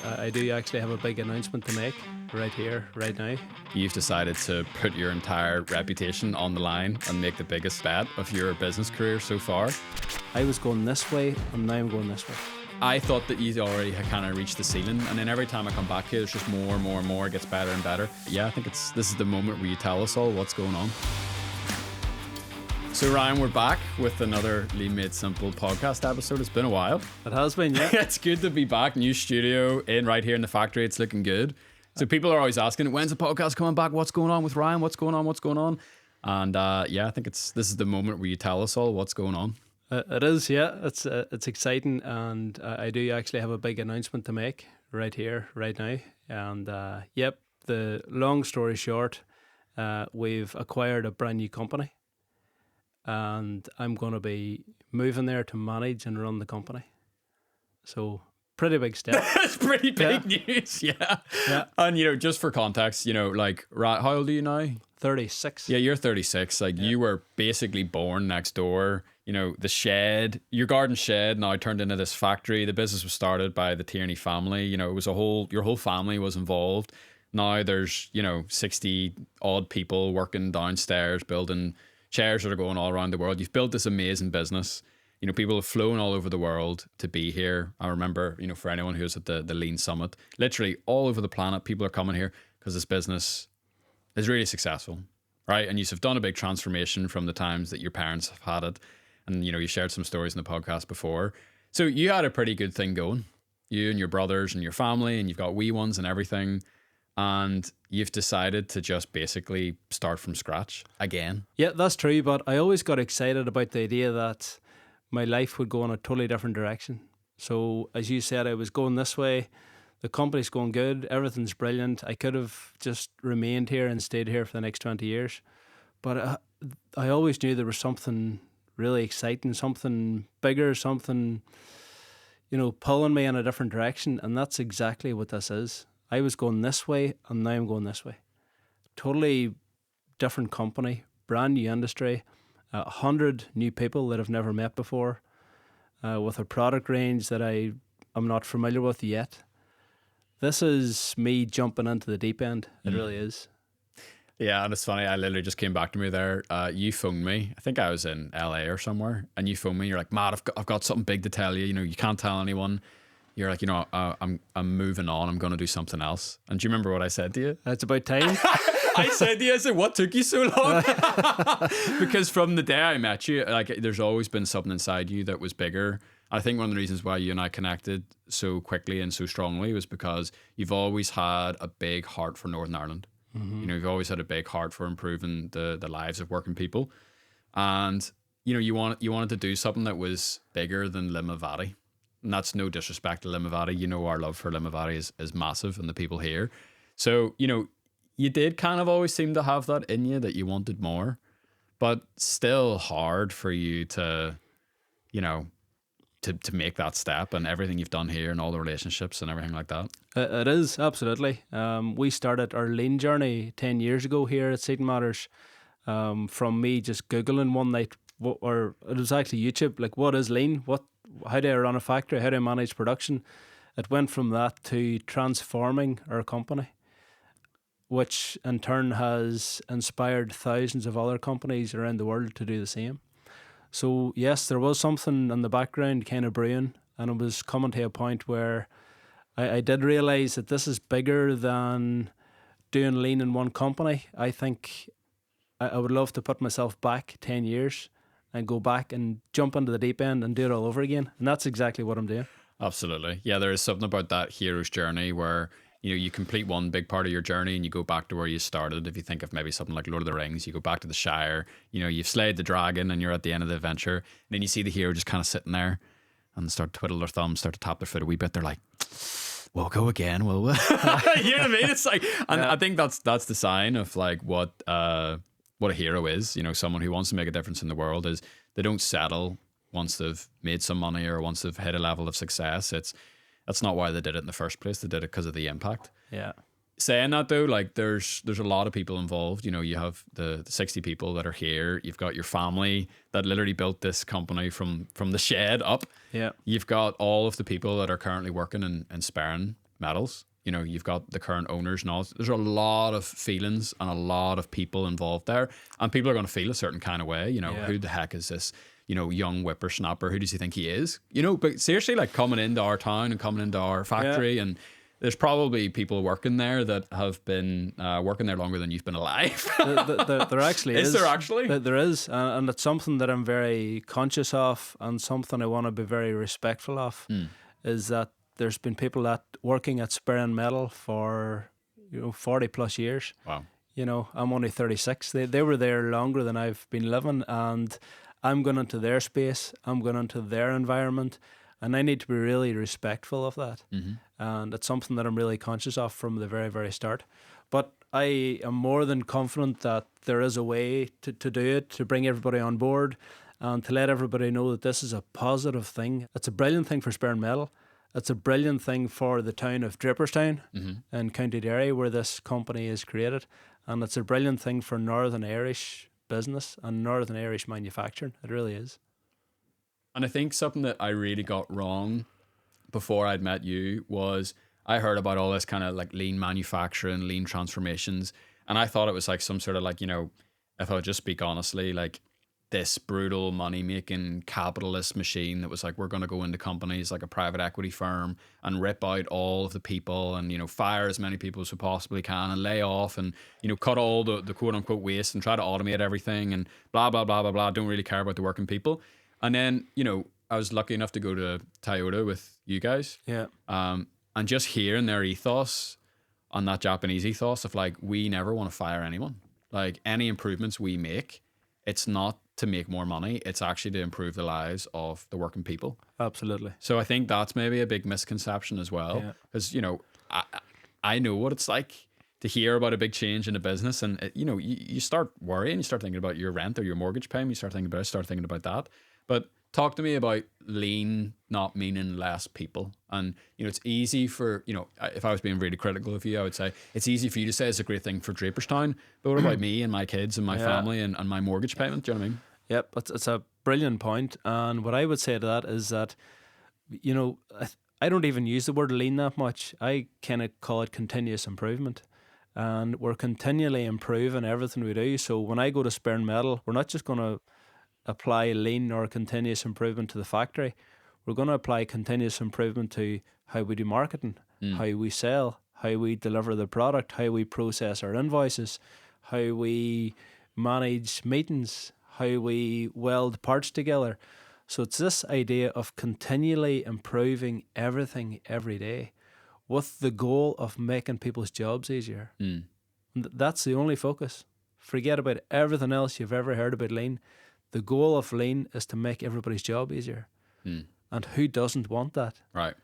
I do actually have a big announcement to make right here, right now. You've decided to put your entire reputation on the line and make the biggest bet of your business career so far. I was going this way, and now I'm going this way. I thought that you already had kind of reached the ceiling, and then every time I come back here, it's just more and more and more. It gets better and better. Yeah, I think this is the moment where you tell us all what's going on. So Ryan, we're back with another Lean Made Simple podcast episode. It's been a while. It has been, yeah. It's good to be back. New studio right here in the factory. It's looking good. So people are always asking, when's the podcast coming back? What's going on with Ryan? What's going on? And yeah, I think this is the moment where you tell us all what's going on. It is, yeah. It's exciting, and I do actually have a big announcement to make right here, right now. And yep, the long story short, we've acquired a brand new company, and I'm going to be moving there to manage and run the company. So pretty big step. It's pretty big news, yeah. And just for context, like, how old are you now? 36. Yeah, you're 36. Like, you were basically born next door. The shed, your garden shed now turned into this factory. The business was started by the Tierney family. It was your whole family was involved. Now there's, 60 odd people working downstairs, building chairs that are going all around the world. You've built this amazing business. People have flown all over the world to be here. I remember, for anyone who's at the Lean Summit, literally all over the planet, people are coming here because this business is really successful, right? And you've done a big transformation from the times that your parents have had it. And, you shared some stories in the podcast before. So you had a pretty good thing going. You and your brothers and your family, and you've got wee ones and everything. And you've decided to just basically start from scratch again. Yeah, that's true. But I always got excited about the idea that my life would go in a totally different direction. So as you said, I was going this way. The company's going good. Everything's brilliant. I could have just remained here and stayed here for the next 20 years. But I always knew there was something really exciting, something bigger, something, pulling me in a different direction. And that's exactly what this is. I was going this way, and now I'm going this way. Totally different company, brand new industry, 100 new people that I've never met before, with a product range that I'm not familiar with yet. This is me jumping into the deep end. It really is. Yeah, and it's funny, I literally just came back to me there. You phoned me. I think I was in LA or somewhere, and you phoned me. You're like, Matt, I've got something big to tell you. You can't tell anyone. You're like, I'm moving on. I'm going to do something else. And do you remember what I said to you? It's about time. I said to you, what took you so long? Because from the day I met you, like, there's always been something inside you that was bigger. I think one of the reasons why you and I connected so quickly and so strongly was because you've always had a big heart for Northern Ireland. Mm-hmm. You've always had a big heart for improving the lives of working people. And, you wanted to do something that was bigger than Limavady. And that's no disrespect to Limavady. Our love for Limavady is massive, and the people here. So, you did kind of always seem to have that in you, that you wanted more, but still hard for you to, to make that step, and everything you've done here and all the relationships and everything like that. It is, absolutely. We started our lean journey 10 years ago here at Seaton Matters, from me just Googling one night, or it was actually YouTube, like, what is lean? How do I run a factory? How do I manage production? It went from that to transforming our company, which in turn has inspired thousands of other companies around the world to do the same. So yes, there was something in the background kind of brewing, and it was coming to a point where I did realise that this is bigger than doing lean in one company. I think I would love to put myself back 10 years and go back and jump into the deep end and do it all over again. And that's exactly what I'm doing. Absolutely. Yeah, there is something about that hero's journey where, you complete one big part of your journey and you go back to where you started. If you think of maybe something like Lord of the Rings, you go back to the Shire, you've slayed the dragon and you're at the end of the adventure. And then you see the hero just kind of sitting there and start to twiddle their thumbs, start to tap their foot a wee bit. They're like, we'll go again, will we? You know what I mean? It's like, and I think that's the sign of like what a hero is. Someone who wants to make a difference in the world is they don't settle once they've made some money or once they've hit a level of success. That's not why they did it in the first place. They did it because of the impact. Yeah. Saying that though, like there's a lot of people involved. You have the 60 people that are here. You've got your family that literally built this company from the shed up. Yeah. You've got all of the people that are currently working in Sperrin Metals. You know, you've got the current owners and all. There's a lot of feelings and a lot of people involved there. And people are going to feel a certain kind of way. You know, Yeah. who the heck is this, you know, young whippersnapper? Who does he think he is? You know, but seriously, like coming into our town and coming into our factory, and there's probably people working there that have been working there longer than you've been alive. There actually is. Is there actually? There is. And it's something that I'm very conscious of, and something I want to be very respectful of, is that there's been people that working at Sperrin Metal for 40 plus years. Wow. You know, I'm only 36. They were there longer than I've been living, and I'm going into their space. I'm going into their environment, and I need to be really respectful of that. And it's something that I'm really conscious of from the very, very start. But I am more than confident that there is a way to do it, to bring everybody on board, and to let everybody know that this is a positive thing. It's a brilliant thing for Sperrin Metal. It's a brilliant thing for the town of Draperstown in County Derry, where this company is created. And it's a brilliant thing for Northern Irish business and Northern Irish manufacturing. It really is. And I think something that I really got wrong before I'd met you was I heard about all this kind of like lean manufacturing, lean transformations. And I thought it was like some sort of like, you know, if I would just speak honestly, like this brutal money making capitalist machine that was like, we're going to go into companies like a private equity firm and rip out all of the people and, you know, fire as many people as we possibly can and lay off and, you know, cut all the quote unquote waste and try to automate everything and blah, blah, blah, blah, blah. Don't really care about the working people. And then, you know, I was lucky enough to go to Toyota with you guys. Yeah. And just hearing their ethos on that Japanese ethos of like, we never want to fire anyone. Like any improvements we make, it's not to make more money. It's actually to improve the lives of the working people. Absolutely. So I think that's maybe a big misconception as well. Because, you know, I know what it's like to hear about a big change in a business. And, you know, you start worrying, you start thinking about your rent or your mortgage payment. You start thinking about that. But talk to me about lean not meaning less people. And, you know, it's easy for, you know, if I was being really critical of you, I would say it's easy for you to say it's a great thing for Draperstown. But what about me and my kids and my family and my mortgage payment? Do you know what I mean? Yep, it's a brilliant point. And what I would say to that is that, you know, I don't even use the word lean that much. I kind of call it continuous improvement. And we're continually improving everything we do. So when I go to Sperrin Metal, we're not just going to apply lean or continuous improvement to the factory. We're going to apply continuous improvement to how we do marketing, how we sell, how we deliver the product, how we process our invoices, how we manage meetings, how we weld parts together. So it's this idea of continually improving everything every day with the goal of making people's jobs easier. And that's the only focus. Forget about everything else you've ever heard about lean. The goal of lean is to make everybody's job easier. And who doesn't want that? Right.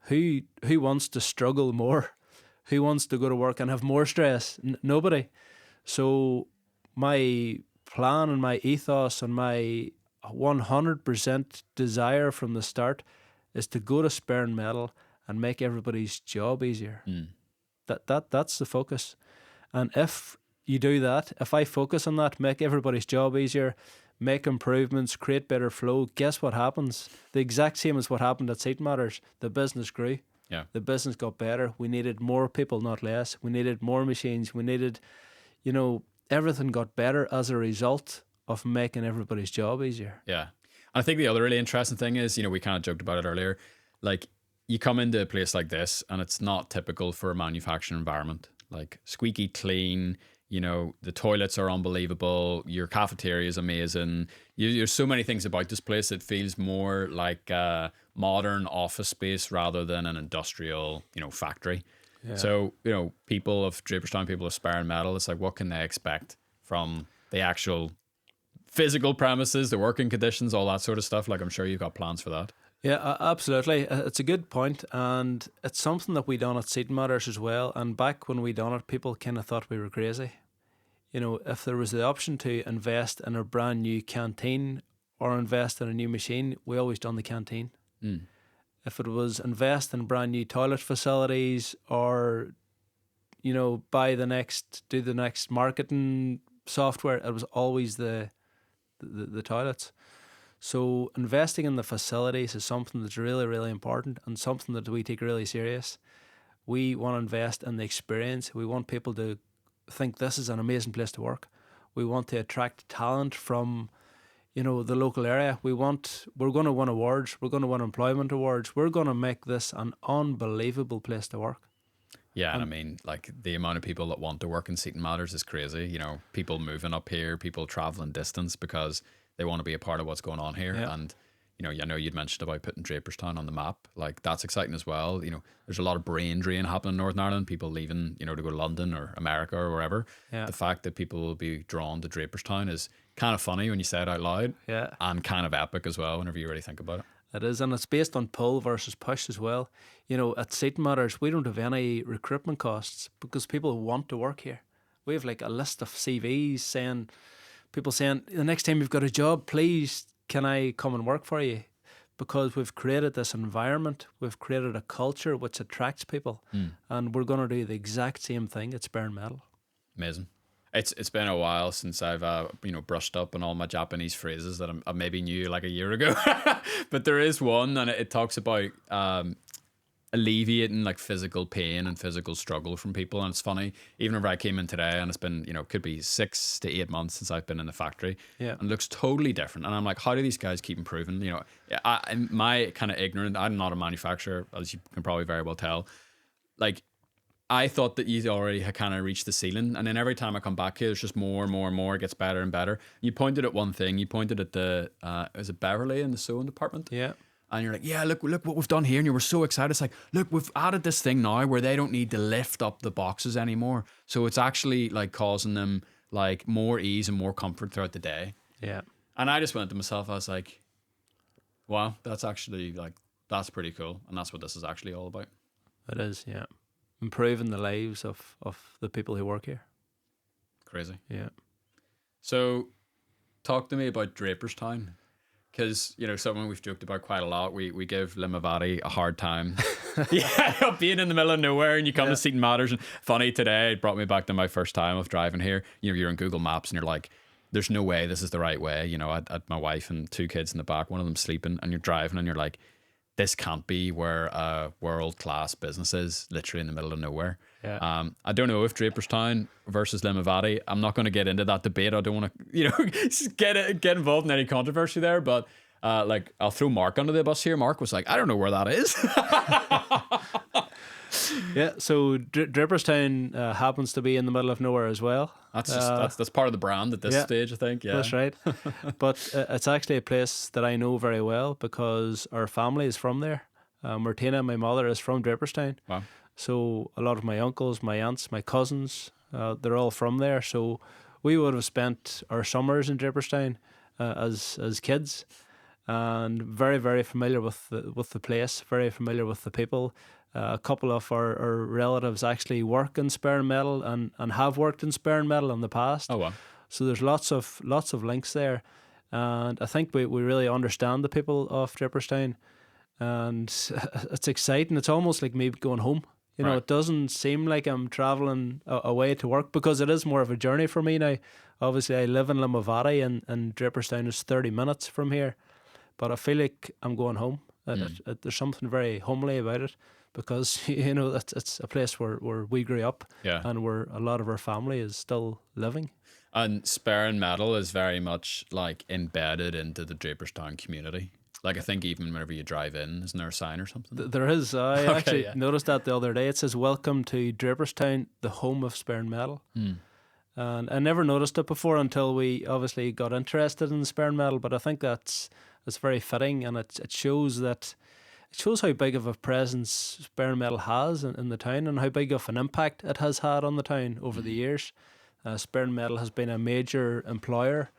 Who wants to struggle more? Who wants to go to work and have more stress? Nobody. So my plan and my ethos and my 100% desire from the start is to go to Sperrin Metal and make everybody's job easier. That's the focus. And if you do that, if I focus on that, make everybody's job easier, make improvements, create better flow, guess what happens? The exact same as what happened at Seat Matters. The business grew. Yeah. The business got better. We needed more people, not less. We needed more machines. We needed, you know, everything got better as a result of making everybody's job easier. Yeah. And I think the other really interesting thing is, you know, we kind of joked about it earlier, like you come into a place like this and it's not typical for a manufacturing environment, like squeaky clean, you know, the toilets are unbelievable, your cafeteria is amazing. There's so many things about this place. It feels more like a modern office space rather than an industrial, you know, factory. Yeah. So, you know, people of Draperstown, people of Sperrin Metal, it's like, what can they expect from the actual physical premises, the working conditions, all that sort of stuff? Like, I'm sure you've got plans for that. Yeah, absolutely. It's a good point, and it's something that we done at Seat Matters as well. And back when we done it, people kind of thought we were crazy. You know, if there was the option to invest in a brand new canteen or invest in a new machine, we always done the canteen. If it was invest in brand new toilet facilities or, you know, do the next marketing software, it was always the toilets. So investing in the facilities is something that's really, really important and something that we take really serious. We want to invest in the experience. We want people to think this is an amazing place to work. We want to attract talent from, you know, the local area. We're going to win awards. We're going to win employment awards. We're going to make this an unbelievable place to work. Yeah, and I mean, like, the amount of people that want to work in Seaton Matters is crazy. You know, people moving up here, people traveling distance because they want to be a part of what's going on here. Yeah. And, you know, I know you'd mentioned about putting Draperstown on the map. Like, that's exciting as well. You know, there's a lot of brain drain happening in Northern Ireland, people leaving, you know, to go to London or America or wherever. Yeah. The fact that people will be drawn to Draperstown is kind of funny when you say it out loud. Yeah. And kind of epic as well whenever you really think about it. It is, and it's based on pull versus push as well. You know, at Seaton Matters, we don't have any recruitment costs because people want to work here. We have like a list of CVs people saying, the next time you've got a job, please, can I come and work for you? Because we've created this environment, we've created a culture which attracts people, and we're going to do the exact same thing at Sperrin Metal. Amazing. It's been a while since I've brushed up on all my Japanese phrases that I maybe knew like a year ago, but there is one, and it talks about alleviating like physical pain and physical struggle from people. And it's funny, even if I came in today and it's been, you know, could be 6 to 8 months since I've been in the factory, and it looks totally different. And I'm like, how do these guys keep improving? You know, my kind of ignorant, I'm not a manufacturer, as you can probably very well tell. Like, I thought that you already had kind of reached the ceiling, and then every time I come back here, there's just more and more and more. It gets better and better. You pointed at one thing. You pointed at the is it Beverly in the sewing department? Yeah. And you're like, yeah, look what we've done here, and you were so excited. It's like, look, we've added this thing now where they don't need to lift up the boxes anymore. So it's actually like causing them like more ease and more comfort throughout the day. Yeah. And I just went to myself. I was like, wow, that's actually like that's pretty cool, and that's what this is actually all about. It is, yeah. Improving the lives of the people who work here. Crazy. Yeah. So talk to me about Draperstown, because, you know, something we've joked about quite a lot. We give Limavady a hard time. Yeah, being in the middle of nowhere and you come to Seaton Matters. And funny, today it brought me back to my first time of driving here. You know, you're on Google Maps and you're like, there's no way this is the right way. You know, I had my wife and 2 kids in the back, one of them sleeping, and you're driving and you're like, this can't be where a world-class business is, literally in the middle of nowhere. Yeah. I don't know if Draperstown versus Limavady, I'm not going to get into that debate. I don't want to, you know, get involved in any controversy there, but like, I'll throw Mark under the bus here. Mark was like, I don't know where that is. Yeah, so Draperstown happens to be in the middle of nowhere as well. That's just that's part of the brand at this stage, I think. Yeah, that's right. But it's actually a place that I know very well because our family is from there. Martina, my mother, is from Draperstown. Wow. So a lot of my uncles, my aunts, my cousins, they're all from there. So we would have spent our summers in Draperstown as kids, and very, very familiar with the place, very familiar with the people. A couple of our relatives actually work in Sperrin Metal and have worked in Sperrin Metal in the past. Oh wow! So there's lots of links there, and I think we really understand the people of Draperstown, and it's exciting. It's almost like me going home. You know, Right. It doesn't seem like I'm travelling away to work because it is more of a journey for me now. Obviously, I live in Limavady and Draperstown is 30 minutes from here, but I feel like I'm going home. There's something very homely about it. Because, you know, it's a place where we grew up, and where a lot of our family is still living. And Sperrin Metal is very much like embedded into the Draperstown community. Like, I think even whenever you drive in, isn't there a sign or something? There is. I Okay, actually yeah. noticed that the other day. It says, "Welcome to Draperstown, the home of Sperrin Metal." And I never noticed it before until we obviously got interested in Sperrin Metal. But I think it's very fitting, and it shows that. It shows how big of a presence Sperrin Metal has in the town and how big of an impact it has had on the town over the years. Sperrin Metal has been a major employer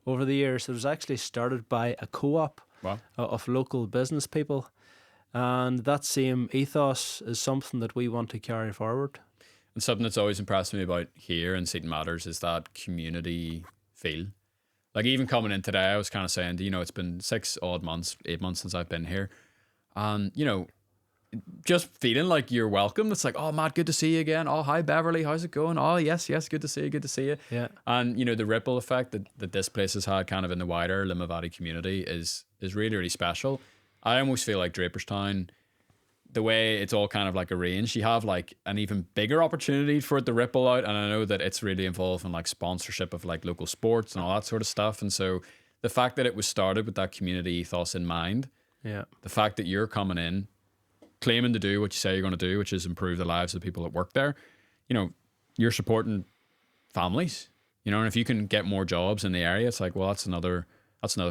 over the years. It was actually started by a co-op Wow. of local business people. And that same ethos is something that we want to carry forward. And something that's always impressed me about here in Seaton Matters is that community feel. Like, even coming in today, I was kind of saying, you know, it's been 8 months since I've been here. And, you know, just feeling like you're welcome. It's like, oh, Matt, good to see you again. Oh, hi, Beverly. How's it going? Oh, yes, good to see you. Yeah. And, you know, the ripple effect that this place has had kind of in the wider Limavady community is really, really special. I almost feel like Draperstown the way it's all kind of like arranged, you have like an even bigger opportunity for it to ripple out. And I know that it's really involved in like sponsorship of like local sports and all that sort of stuff. And so the fact that it was started with that community ethos in mind, Yeah. the fact that you're coming in, claiming to do what you say you're going to do, which is improve the lives of the people that work there, you know, you're supporting families, you know, and if you can get more jobs in the area, it's like, well, that's another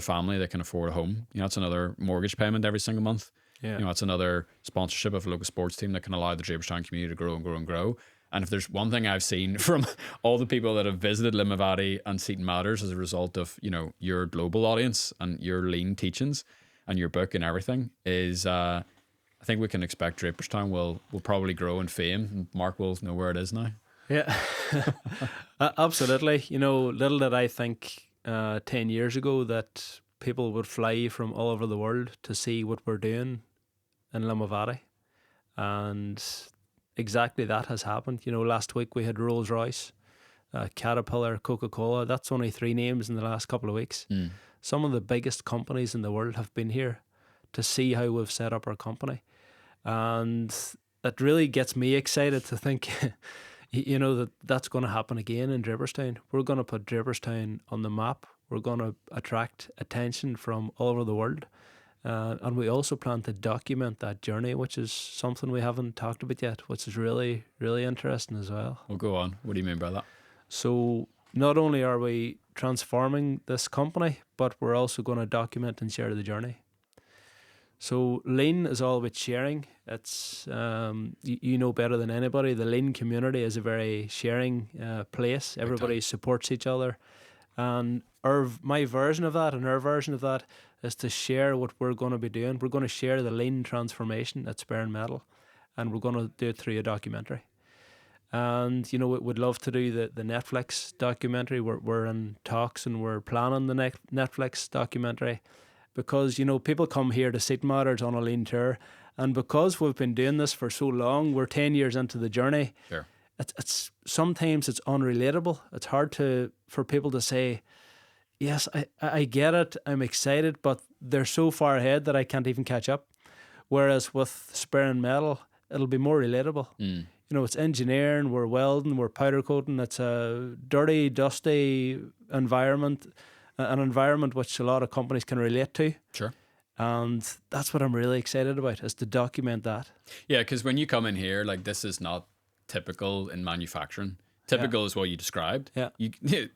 family that can afford a home. You know, that's another mortgage payment every single month. Yeah. You know, that's another sponsorship of a local sports team that can allow the Draperstown community to grow and grow and grow. And if there's one thing I've seen from all the people that have visited Limavady and Seton Matters as a result of, you know, your global audience and your lean teachings and your book and everything is, I think we can expect Draperstown will probably grow in fame. And Mark will know where it is now. Yeah. Absolutely. You know, little did I think 10 years ago that people would fly from all over the world to see what we're doing in Limavady. And exactly that has happened. You know, last week we had Rolls-Royce, Caterpillar, Coca-Cola. That's only 3 names in the last couple of weeks. Some of the biggest companies in the world have been here to see how we've set up our company. And it really gets me excited to think, you know, that's going to happen again in Draperstown. We're going to put Draperstown on the map. We're going to attract attention from all over the world. And we also plan to document that journey, which is something we haven't talked about yet, which is really, really interesting as well. Well, go on. What do you mean by that? So not only are we transforming this company, but we're also going to document and share the journey. So lean is all about sharing. It's you know better than anybody, the lean community is a very sharing place. Everybody supports each other. And my version of that and our version of that is to share what we're going to be doing. We're going to share the lean transformation at Sperrin Metal, and we're going to do it through a documentary. And, you know, we'd love to do the Netflix documentary. We're in talks and we're planning the Netflix documentary because, you know, people come here to Seton Matters on a lean tour. And because we've been doing this for so long, we're 10 years into the journey. Sure. It's sometimes it's unrelatable. It's hard for people to say, yes, I get it, I'm excited, but they're so far ahead that I can't even catch up. Whereas with Sperrin Metal, it'll be more relatable. You know, it's engineering, we're welding, we're powder coating. It's a dirty, dusty environment, an environment which a lot of companies can relate to. Sure. And that's what I'm really excited about, is to document that. Yeah, because when you come in here, like, this is not typical in manufacturing. Typical is what you described. Yeah.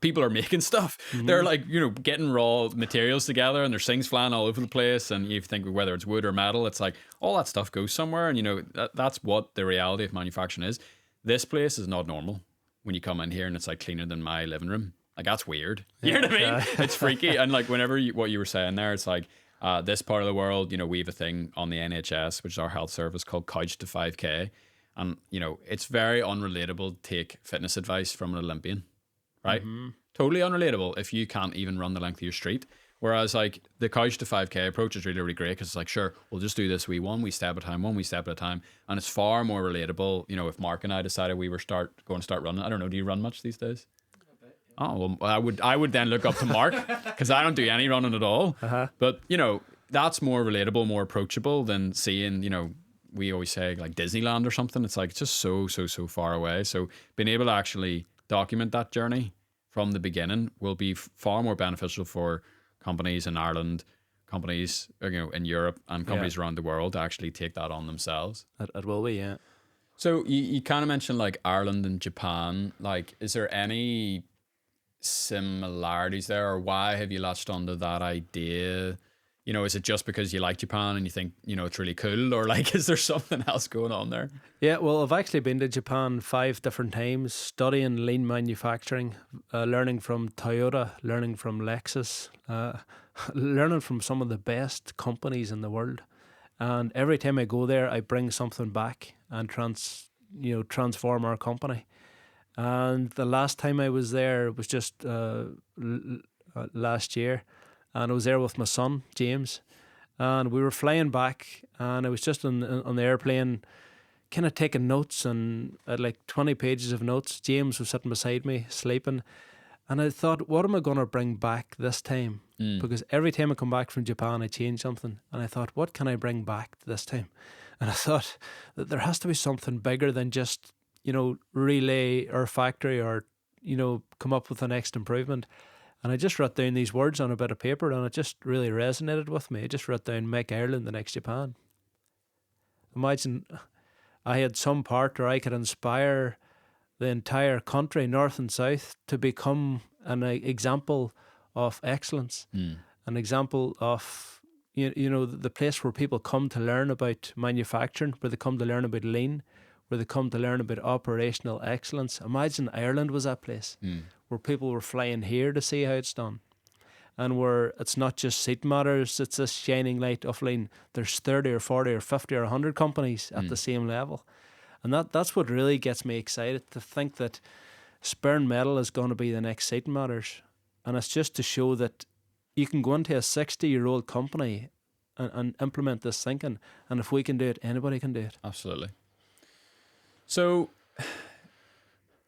People are making stuff. They're like, you know, getting raw materials together and there's things flying all over the place. And you think whether it's wood or metal, it's like all that stuff goes somewhere. And, you know, that's what the reality of manufacturing is. This place is not normal when you come in here and it's like cleaner than my living room. Like, that's weird. You know what I mean? It's freaky. And like, whenever what you were saying there, it's like, this part of the world, you know, we have a thing on the NHS, which is our health service, called Couch to 5K. And, you know, it's very unrelatable to take fitness advice from an Olympian, right? Totally unrelatable if you can't even run the length of your street. Whereas, like, the Couch to 5K approach is really, really great because it's like, sure, we'll just do this one wee step at a time, one wee step at a time. And it's far more relatable. You know, if Mark and I decided we were going to start running, I don't know, do you run much these days? Oh, well, I would then look up to Mark because I don't do any running at all. But, you know, that's more relatable, more approachable than seeing, you know, we always say like Disneyland or something. It's like, it's just so far away. So being able to actually document that journey from the beginning will be far more beneficial for companies in Ireland, companies, you know, in Europe, and companies around the world to actually take that on themselves. It will be, yeah. So you kind of mentioned like Ireland and Japan. Like, is there any similarities there, or why have you latched onto that idea? You know, is it just because you like Japan and you think, you know, it's really cool, or like, is there something else going on there? Yeah, well, I've actually been to Japan 5 different times, studying lean manufacturing, learning from Toyota, learning from Lexus, learning from some of the best companies in the world. And every time I go there, I bring something back and transform our company. And the last time I was there was just last year. And I was there with my son, James, and we were flying back, and I was just on the airplane kind of taking notes, and I had like 20 pages of notes. James was sitting beside me, sleeping, and I thought, what am I going to bring back this time? Because every time I come back from Japan, I change something, and I thought, what can I bring back this time? And I thought that there has to be something bigger than just, relay our factory or, come up with the next improvement. And I just wrote down these words on a bit of paper, and it just really resonated with me. I just wrote down, make Ireland the next Japan. Imagine I had some part where I could inspire the entire country, north and south, to become an example of excellence, an example of, the place where people come to learn about manufacturing, where they come to learn about lean, where they come to learn about operational excellence. Imagine Ireland was that place where people were flying here to see how it's done. And where it's not just seat matters, it's this shining light of lean. There's 30 or 40 or 50 or 100 companies at the same level. And that's what really gets me excited, to think that Sperrin Metal is going to be the next seat matters. And it's just to show that you can go into a 60-year-old company and implement this thinking. And if we can do it, anybody can do it. Absolutely. So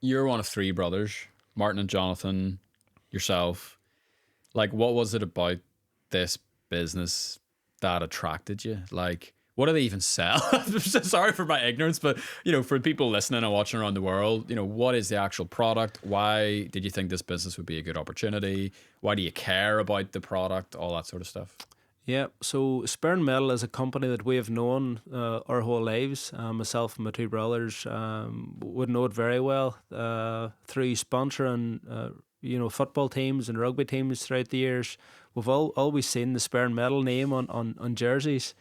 you're one of three brothers, Martin and Jonathan, yourself. Like, what was it about this business that attracted you? Like, what do they even sell? I'm so sorry for my ignorance, but, for people listening and watching around the world, what is the actual product? Why did you think this business would be a good opportunity? Why do you care about the product? All that sort of stuff. Yeah, so Sperrin Metal is a company that we have known our whole lives. Myself and my two brothers would know it very well through sponsoring, football teams and rugby teams throughout the years. We've always seen the Sperrin Metal name on jerseys.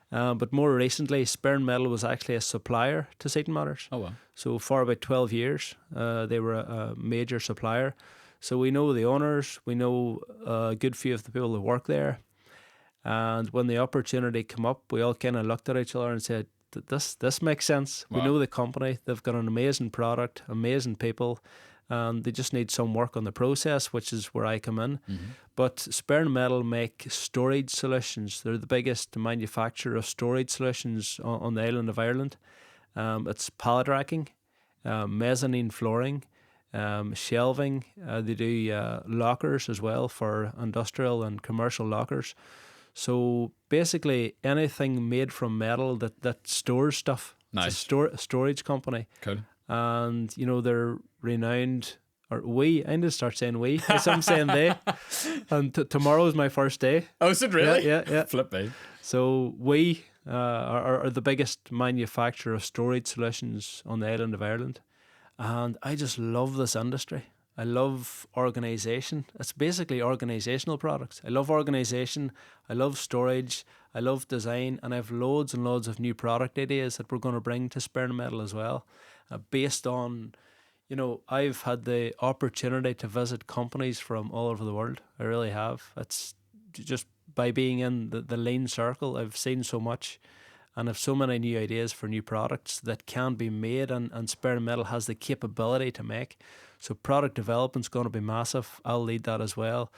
But more recently, Sperrin Metal was actually a supplier to Seaton Matters. Oh, wow. So for about 12 years, they were a major supplier. So we know the owners, we know a good few of the people that work there. And when the opportunity came up, we all kind of looked at each other and said, this makes sense. Wow. We know the company. They've got an amazing product, amazing people. They just need some work on the process, which is where I come in. Mm-hmm. But Sperrin Metal make storage solutions. They're the biggest manufacturer of storage solutions on the island of Ireland. It's pallet racking, mezzanine flooring, shelving. They do lockers as well for industrial and commercial lockers. So basically anything made from metal that stores stuff. Nice. It's a storage company. Cool. And, they're renowned, or we, I need to start saying we, because I'm saying they. And tomorrow is my first day. Oh, is it really? Yeah. Flip me. So we are the biggest manufacturer of storage solutions on the island of Ireland. And I just love this industry. I love organisation. It's basically organisational products. I love organisation. I love storage. I love design. And I have loads and loads of new product ideas that we're going to bring to Sperrin Metal as well. Based on, I've had the opportunity to visit companies from all over the world. I really have. It's just by being in the lean circle, I've seen so much. And have so many new ideas for new products that can be made, and Sperrin Metal has the capability to make. So product development's going to be massive. I'll lead that as well.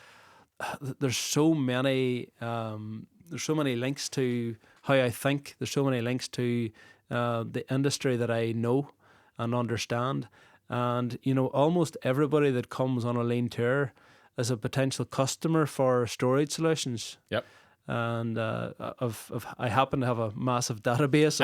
There's so many links to how I think. There's so many links to the industry that I know and understand. And, almost everybody that comes on a lean tour is a potential customer for storage solutions. Yep. And I happen to have a massive database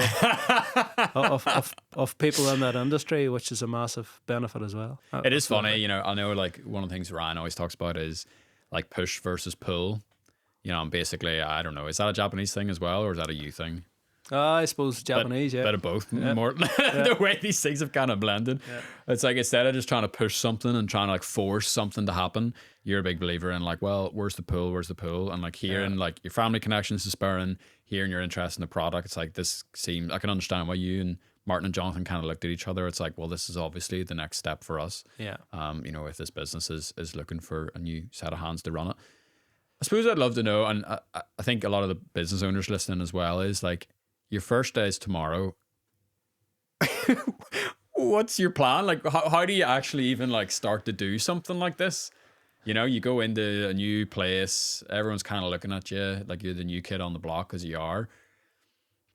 of people in that industry, which is a massive benefit as well. It is funny, I know like one of the things Ryan always talks about is like push versus pull. And basically, I don't know, is that a Japanese thing as well, or is that a you thing? I suppose Japanese, yeah. Bit of both. Yeah. More the way these things have kind of blended. Yeah. It's like instead of just trying to push something and trying to like force something to happen, you're a big believer in like, well, where's the pull? And like hearing like your family connections to Sperrin, hearing your interest in the product, it's like this seems, I can understand why you and Martin and Jonathan kind of looked at each other. It's like, well, this is obviously the next step for us. Yeah. If this business is looking for a new set of hands to run it. I suppose I'd love to know, and I think a lot of the business owners listening as well, is like, your first day is tomorrow. What's your plan? Like, how do you actually even like start to do something like this? You go into a new place, everyone's kind of looking at you like you're the new kid on the block, as you are.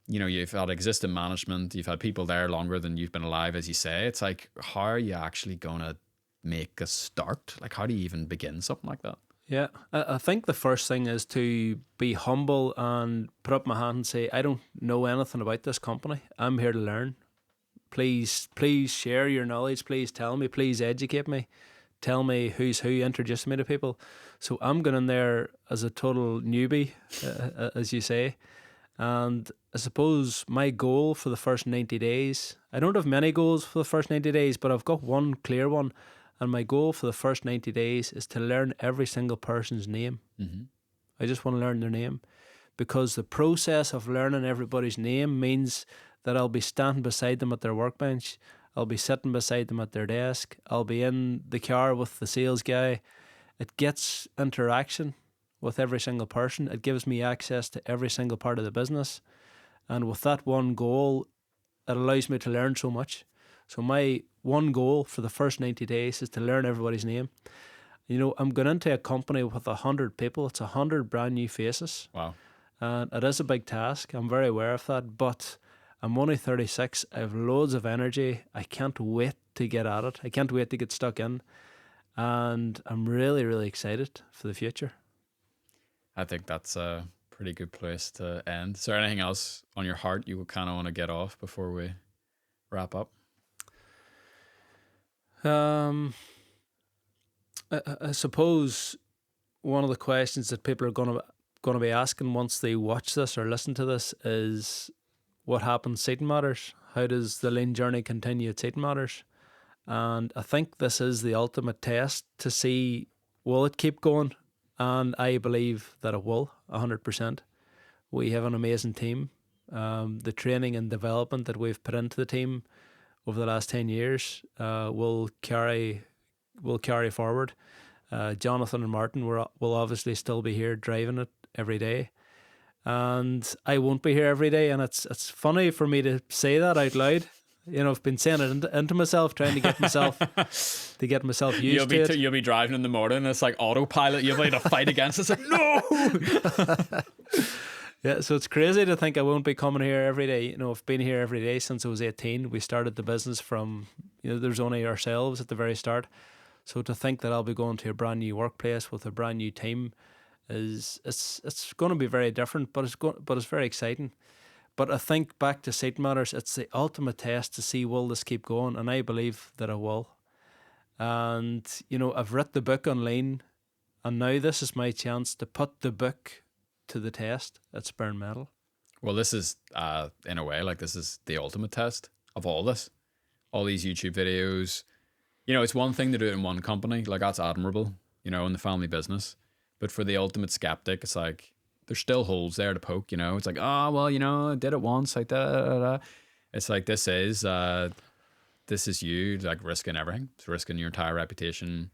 You've had existing management, you've had people there longer than you've been alive, as you say. It's like, how are you actually going to make a start? Like, how do you even begin something like that? Yeah, I think the first thing is to be humble and put up my hand and say, I don't know anything about this company. I'm here to learn. Please share your knowledge. Please tell me. Please educate me. Tell me who's who. Introduce me to people. So I'm going in there as a total newbie, as you say. And I suppose my goal for the first 90 days, I don't have many goals for the first 90 days, but I've got one clear one. And my goal for the first 90 days is to learn every single person's name. Mm-hmm. I just want to learn their name, because the process of learning everybody's name means that I'll be standing beside them at their workbench. I'll be sitting beside them at their desk. I'll be in the car with the sales guy. It gets interaction with every single person. It gives me access to every single part of the business. And with that one goal, it allows me to learn so much. So my one goal for the first 90 days is to learn everybody's name. You know, I'm going into a company with 100 people. It's 100 brand new faces. Wow. And it is a big task. I'm very aware of that. But I'm only 36. I have loads of energy. I can't wait to get at it. I can't wait to get stuck in. And I'm really, really excited for the future. I think that's a pretty good place to end. Is there anything else on your heart you would kind of want to get off before we wrap up? I suppose one of the questions that people are going to be asking once they watch this or listen to this is, what happens Seaton Matters? How does the lean journey continue at Seaton Matters? And I think this is the ultimate test to see, will it keep going? And I believe that it will, 100%. We have an amazing team. The training and development that we've put into the team over the last 10 years will carry forward. Jonathan and Martin will obviously still be here driving it every day. And I won't be here every day. And it's funny for me to say that out loud. You know, I've been saying it into myself, trying to get myself used to it. You'll be driving in the morning and it's like autopilot. You'll be to fight against it. It's like, no! Yeah, so it's crazy to think I won't be coming here every day. You know, I've been here every day since I was 18. We started the business from, there's only ourselves at the very start. So to think that I'll be going to a brand new workplace with a brand new team it's going to be very different, but it's very exciting. But I think back to Seaton Matters, it's the ultimate test to see, will this keep going? And I believe that it will. And, I've written the book on lean, and now this is my chance to put the book to the test at Sperrin Metal. Well, this is, in a way, this is the ultimate test of all this. All these YouTube videos. It's one thing to do it in one company. That's admirable, in the family business. But for the ultimate skeptic, it's like, there's still holes there to poke, It's like, oh, well, I did it once, like that. It's like, this is you, risking everything. It's risking your entire reputation.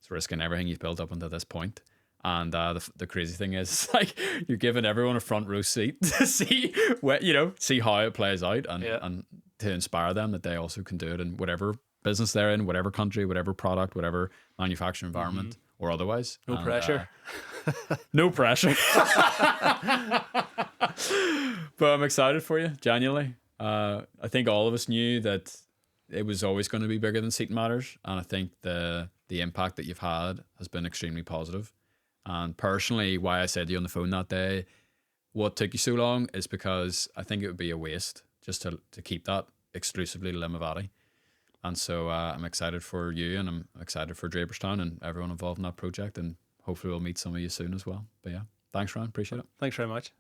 It's risking everything you've built up until this point. And the crazy thing is, you're giving everyone a front row seat to see see how it plays out, and to inspire them that they also can do it in whatever business they're in, whatever country, whatever product, whatever manufacturing environment, or otherwise. No pressure. No pressure. But I'm excited for you, genuinely. I think all of us knew that it was always going to be bigger than Seaton Matters, and I think the impact that you've had has been extremely positive. And personally, why I said to you on the phone that day, what took you so long, is because I think it would be a waste just to keep that exclusively to Limavady. And so I'm excited for you, and I'm excited for Draperstown and everyone involved in that project, and hopefully we'll meet some of you soon as well. But yeah, thanks, Ryan. Appreciate it. Thanks very much.